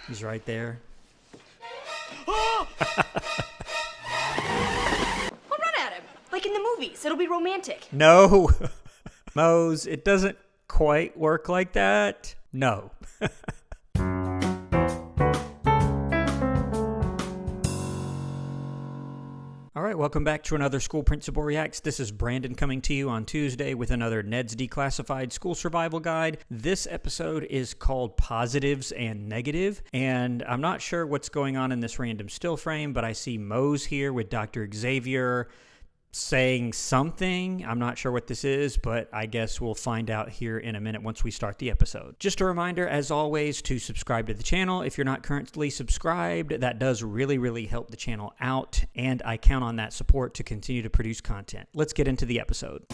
He's right there. I'll run at him, like in the movies. It'll be romantic. No. Mose, it doesn't quite work like that. No. All right, welcome back to another School Principal Reacts. This is Brandon coming to you on Tuesday with another Ned's Declassified School Survival Guide. This episode is called Positives and Negative, and I'm not sure what's going on in this random still frame, but I see Mose here with Dr. Xavier saying something. I'm not sure what this is, but I guess we'll find out here in a minute once we start the episode. Just a reminder, as always, to subscribe to the channel. If you're not currently subscribed, that does really help the channel out, and I count on that support to continue to produce content. Let's get into the episode.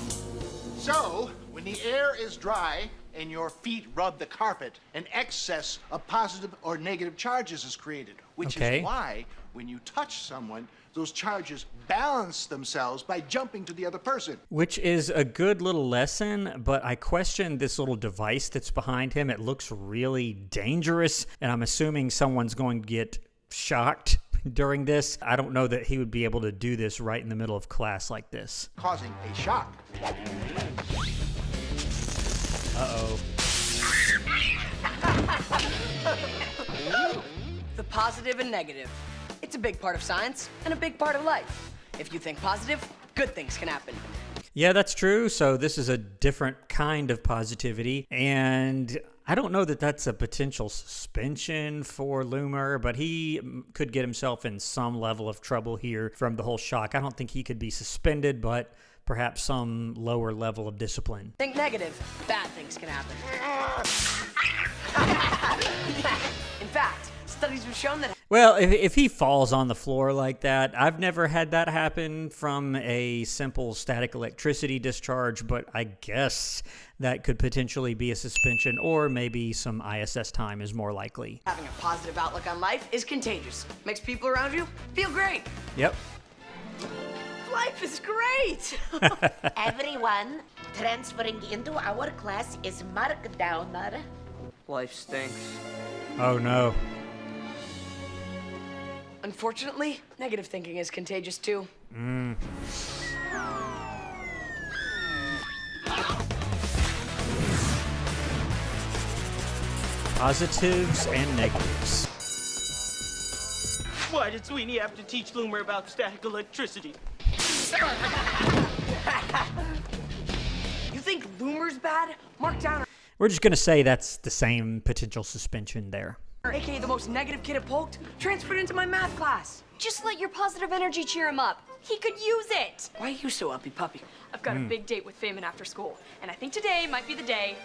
So, when the air is dry and your feet rub the carpet, an excess of positive or negative charges is created, which is why when you touch someone, those charges balance themselves by jumping to the other person. Which is a good little lesson, but I question this little device that's behind him. It looks really dangerous, and I'm assuming someone's going to get shocked during this. I don't know that he would be able to do this right in the middle of class like this. Causing a shock. Uh-oh. The positive and negative. It's a big part of science and a big part of life. If you think positive, good things can happen. Yeah, that's true. So this is a different kind of positivity, and I don't know that that's a potential suspension for Loomer, but he could get himself in some level of trouble here from the whole shock. I don't think he could be suspended, but perhaps some lower level of discipline. Think negative, bad things can happen. In fact, studies have shown that... Well, if he falls on the floor like that, I've never had that happen from a simple static electricity discharge, but I guess that could potentially be a suspension, or maybe some ISS time is more likely. Having a positive outlook on life is contagious. Makes people around you feel great. Yep. Life is great. Everyone transferring into our class is marked down. Life stinks. Oh, no. Unfortunately, negative thinking is contagious too. Positives and negatives. Why did Sweeney have to teach Loomer about static electricity? You think Loomer's bad? Mark down, We're just going to say that's the same potential suspension there. aka the most negative kid at Polk, transferred into my math class. Just let your positive energy cheer him up. He could use it. Why are you so uppy puppy? I've got a big date with Feynman after school, and I think today might be the day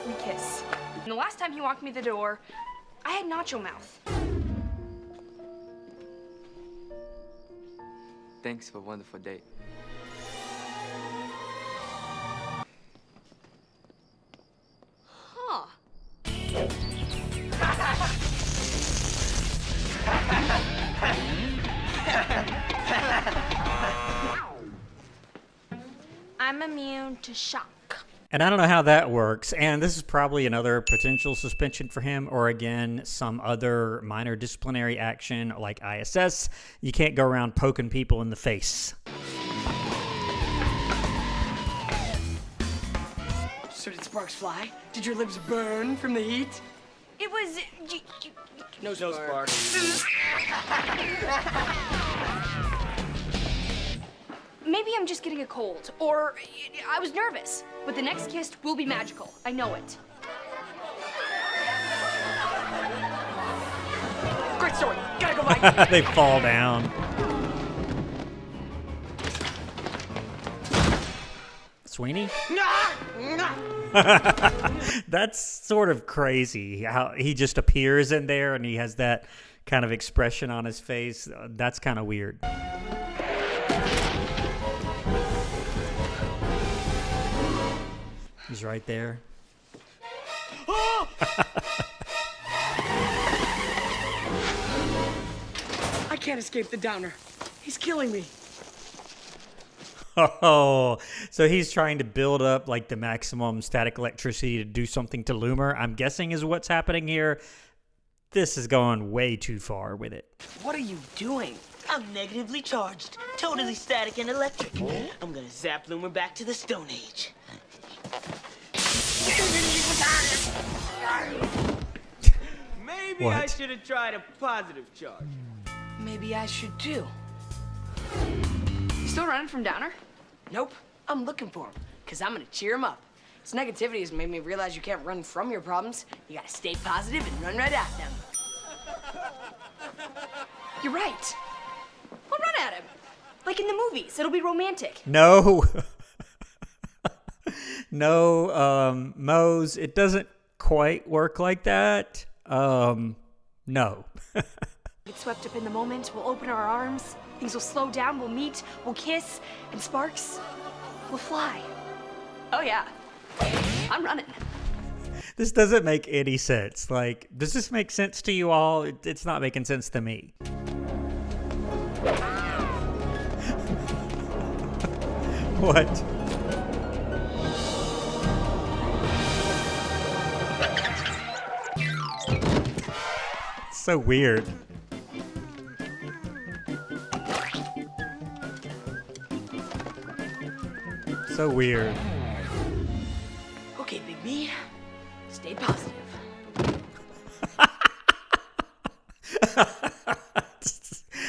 we kiss. And the last time he walked me the door, I had nacho mouth. Thanks for a wonderful date. Huh. I'm immune to shock. And I don't know how that works, and this is probably another potential suspension for him, or again, some other minor disciplinary action like ISS. You can't go around poking people in the face. So did sparks fly? Did your lips burn from the heat? It was... No sparks. Maybe I'm just getting a cold, or I was nervous. But the next kiss will be magical. I know it. Great story. Gotta go back. They fall down. Sweeney? That's sort of crazy how he just appears in there and he has that kind of expression on his face. That's kind of weird. He's right there. I can't escape the downer. He's killing me. Oh, so he's trying to build up like the maximum static electricity to do something to Loomer, I'm guessing is what's happening here. This is going way too far with it. What are you doing? I'm negatively charged, totally static and electric. I'm gonna zap Loomer back to the Stone Age. Maybe I What? should have tried a positive charge. Maybe I should too. You still running from Downer? Nope, I'm looking for him, because I'm gonna cheer him up. His negativity has made me realize you can't run from your problems. You gotta stay positive and run right at them. You're right. I'll run at him. Like in the movies. It'll be romantic. No. No, Mose, it doesn't quite work like that. No. Get swept up in the moment. We'll open our arms. Things will slow down. We'll meet. We'll kiss. And sparks will fly. Oh, yeah. I'm running. This doesn't make any sense. Like, does this make sense to you all? It's not making sense to me. What? So weird. So weird. Okay, Big B, stay positive.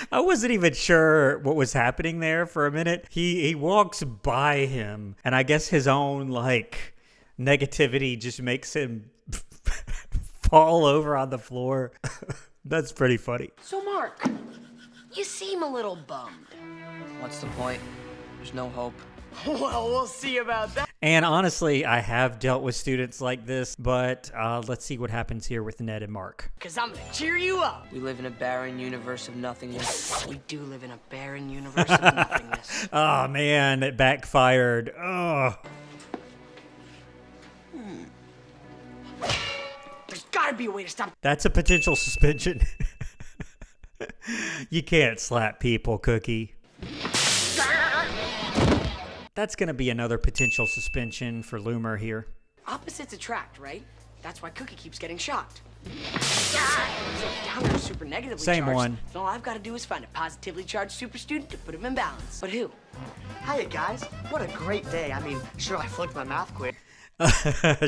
I wasn't even sure what was happening there for a minute. He walks by him, and I guess his own, like, negativity just makes him fall over on the floor. That's pretty funny. So, Mark, you seem a little bummed. What's the point? There's no hope. Well, we'll see about that. And honestly, I have dealt with students like this, but let's see what happens here with Ned and Mark. Because I'm going to cheer you up. We live in a barren universe of nothingness. We do live in a barren universe of nothingness. Oh, man, it backfired. Oh. There's got to be a way to stop. That's a potential suspension. You can't slap people, Cookie. That's going to be another potential suspension for Loomer here. Opposites attract, right? That's why Cookie keeps getting shocked. So Downer's super negatively Same charged. one. And all I've got to do is find a positively charged super student to put him in balance. But who? Hiya, guys. What a great day. I mean, sure, I flunked my math quiz.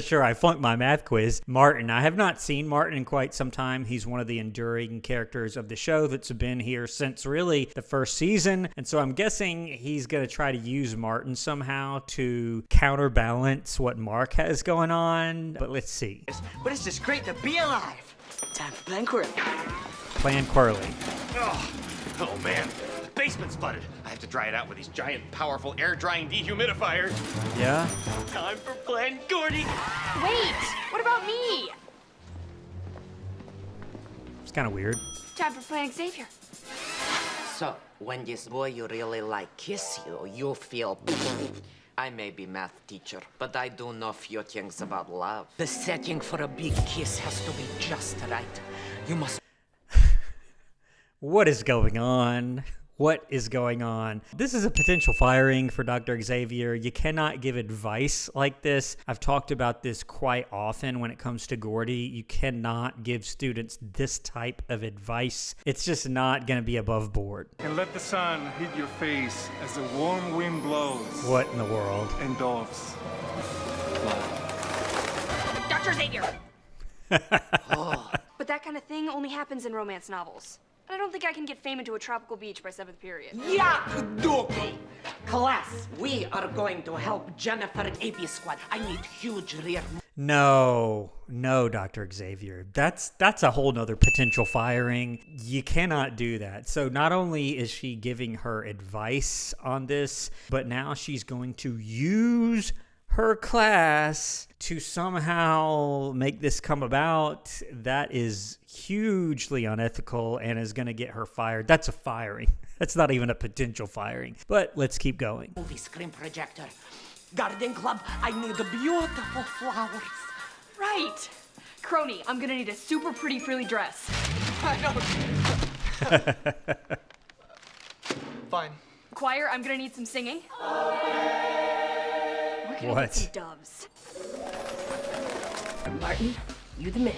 Sure, I flunked my math quiz. Martin. I have not seen Martin in quite some time. He's one of the enduring characters of the show that's been here since really the first season. And so I'm guessing he's going to try to use Martin somehow to counterbalance what Mark has going on. But let's see. But it's just great to be alive. Time for Plan Quirly. Plan Quirly. Oh man, the basement's flooded. I have to dry it out with these giant, powerful air-drying dehumidifiers. Yeah? Time for Plan Gordy. Wait! What about me? It's kind of weird. Time for Plan Xavier. So, when this boy you really like kiss you, you feel... I may be math teacher, but I do know few things about love. The setting for a big kiss has to be just right. You must... What is going on? What is going on? This is a potential firing for Dr. Xavier. You cannot give advice like this. I've talked about this quite often when it comes to Gordy. You cannot give students this type of advice. It's just not going to be above board. And let the sun hit your face as the warm wind blows. What in the world? And doves. Dr. Xavier! But that kind of thing only happens in romance novels. I don't think I can get fame into a tropical beach by 7th period. Yeah, Dookie! Class, we are going to help Jennifer and AP Squad. I need huge rear... No, Dr. Xavier. That's a whole nother potential firing. You cannot do that. So not only is she giving her advice on this, but now she's going to use her class to somehow make this come about. That is hugely unethical and is going to get her fired. That's a firing. That's not even a potential firing. But let's keep going. Movie screen projector. Garden club, I need beautiful flowers. Right! Crony, I'm gonna need a super pretty frilly dress. Fine. Choir, I'm gonna need some singing. We're gonna What? get some doves. Martin, you the man.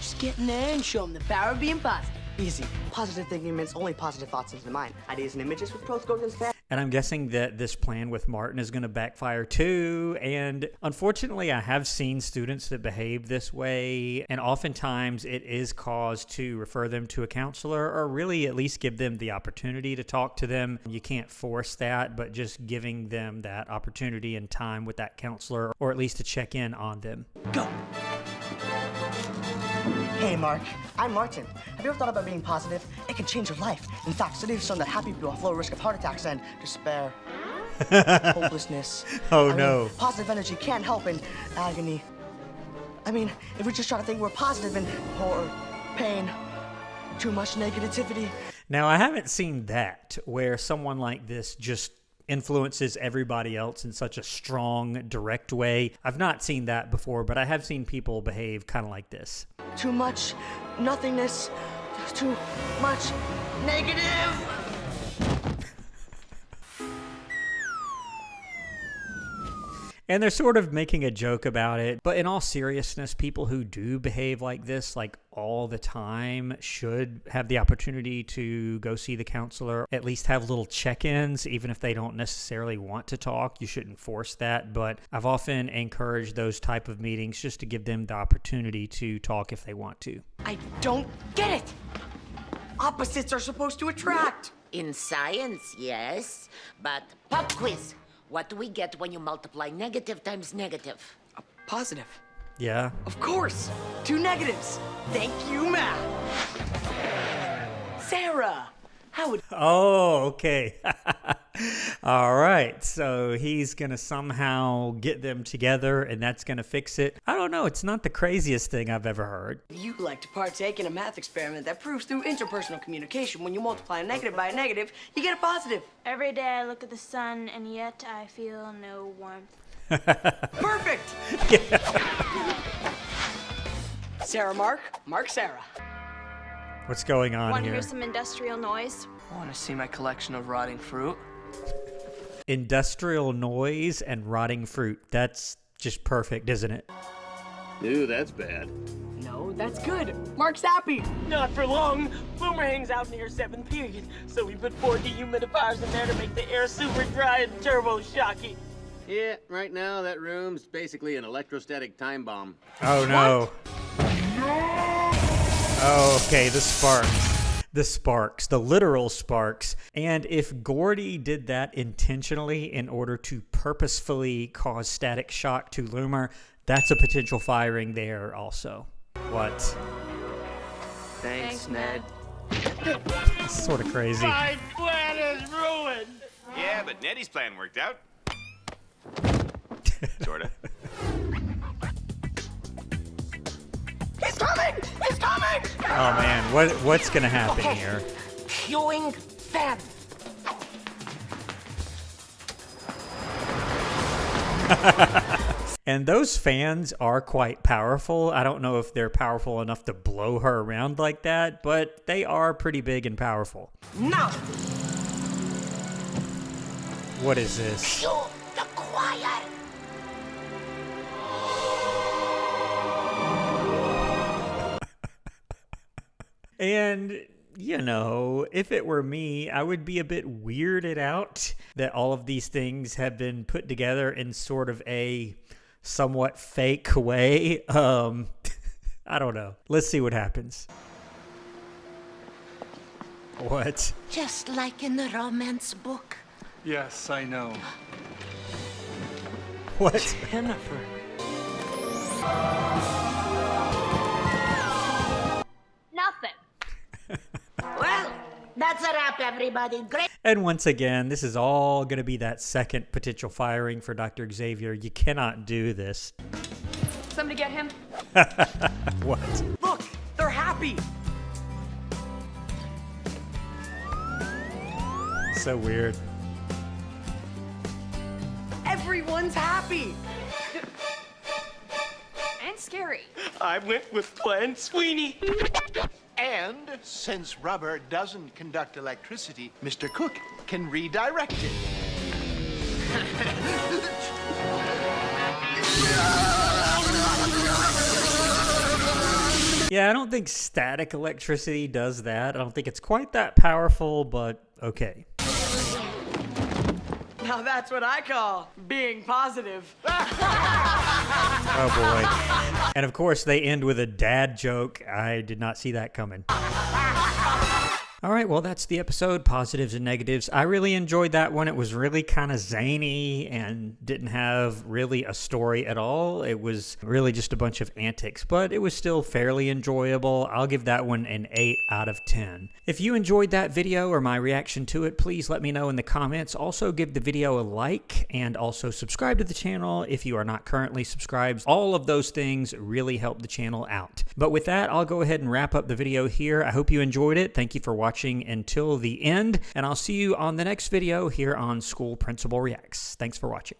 Just get in there and show them the power of being positive. Easy. Positive thinking means only positive thoughts into the mind. Ideas and images with pros go to the fan. And I'm guessing that this plan with Martin is going to backfire too. And unfortunately, I have seen students that behave this way. And oftentimes it is cause to refer them to a counselor or really at least give them the opportunity to talk to them. You can't force that, but just giving them that opportunity and time with that counselor or at least to check in on them. Go. Hey, Mark. I'm Martin. Have you ever thought about being positive? It can change your life. In fact, studies have shown that happy people have lower risk of heart attacks and despair, hopelessness. No. Positive energy can help in agony. I mean, if we just try to think we're positive in horror, pain, too much negativity. Now, I haven't seen that where someone like this just influences everybody else in such a strong, direct way. I've not seen that before, but I have seen people behave kind of like this. Too much nothingness, too much negative. And they're sort of making a joke about it. But in all seriousness, people who do behave like this, like all the time, should have the opportunity to go see the counselor, at least have little check-ins, even if they don't necessarily want to talk. You shouldn't force that. But I've often encouraged those type of meetings just to give them the opportunity to talk if they want to. I don't get it. Opposites are supposed to attract. In science, yes. But pop quiz. What do we get when you multiply negative times negative? A positive. Yeah. Of course. 2 negatives. Thank you, Matt. Sarah, how would... Oh, okay. All right. So he's going to somehow get them together and that's going to fix it. I don't know. It's not the craziest thing I've ever heard. You like to partake in a math experiment that proves through interpersonal communication when you multiply a negative by a negative, you get a positive. Every day I look at the sun, and yet I feel no warmth. Perfect! Sarah, Mark, Sarah. What's going on Want to here? hear some industrial noise? Want to see my collection of rotting fruit? Industrial noise and rotting fruit. That's just perfect, isn't it? Ooh, that's bad. No, that's good. Mark's happy. Not for long. Boomer hangs out near 7th period, so we put 4 dehumidifiers in there to make the air super dry and turbo shocky. Yeah, right now that room's basically an electrostatic time bomb. Oh, no. Oh, okay, the sparks. The sparks, the literal sparks. And if Gordy did that intentionally in order to purposefully cause static shock to Loomer, that's a potential firing there also. What? Thanks, Ned. It's sort of crazy. My plan is ruined. Yeah, but Nettie's plan worked out. Sorta. He's coming! He's coming! Oh man, what's gonna happen here? Cueing fan. And those fans are quite powerful. I don't know if they're powerful enough to blow her around like that, but they are pretty big and powerful. Now! What is this? Cue the choir. And, you know, if it were me, I would be a bit weirded out that all of these things have been put together in sort of a somewhat fake way. I don't know. Let's see what happens. What? Just like in the romance book. Yes, I know. What? Jennifer. Nothing. Well, that's a wrap, everybody. Great. And once again, this is all going to be that second potential firing for Dr. Xavier. You cannot do this. Somebody get him. What? Look, they're happy. So weird. Everyone's happy. And scary. I went with Plan Sweeney. And since rubber doesn't conduct electricity, Mr. Cook can redirect it. Yeah, I don't think static electricity does that. I don't think it's quite that powerful, but okay. Now that's what I call being positive. Oh boy. And of course, they end with a dad joke. I did not see that coming. All right, well, that's the episode, Positives and Negatives. I really enjoyed that one. It was really kind of zany and didn't have really a story at all. It was really just a bunch of antics, but it was still fairly enjoyable. I'll give that one an 8 out of 10. If you enjoyed that video or my reaction to it, please let me know in the comments. Also, give the video a like and also subscribe to the channel if you are not currently subscribed. All of those things really help the channel out. But with that, I'll go ahead and wrap up the video here. I hope you enjoyed it. Thank you for watching until the end, and I'll see you on the next video here on School Principal Reacts. Thanks for watching.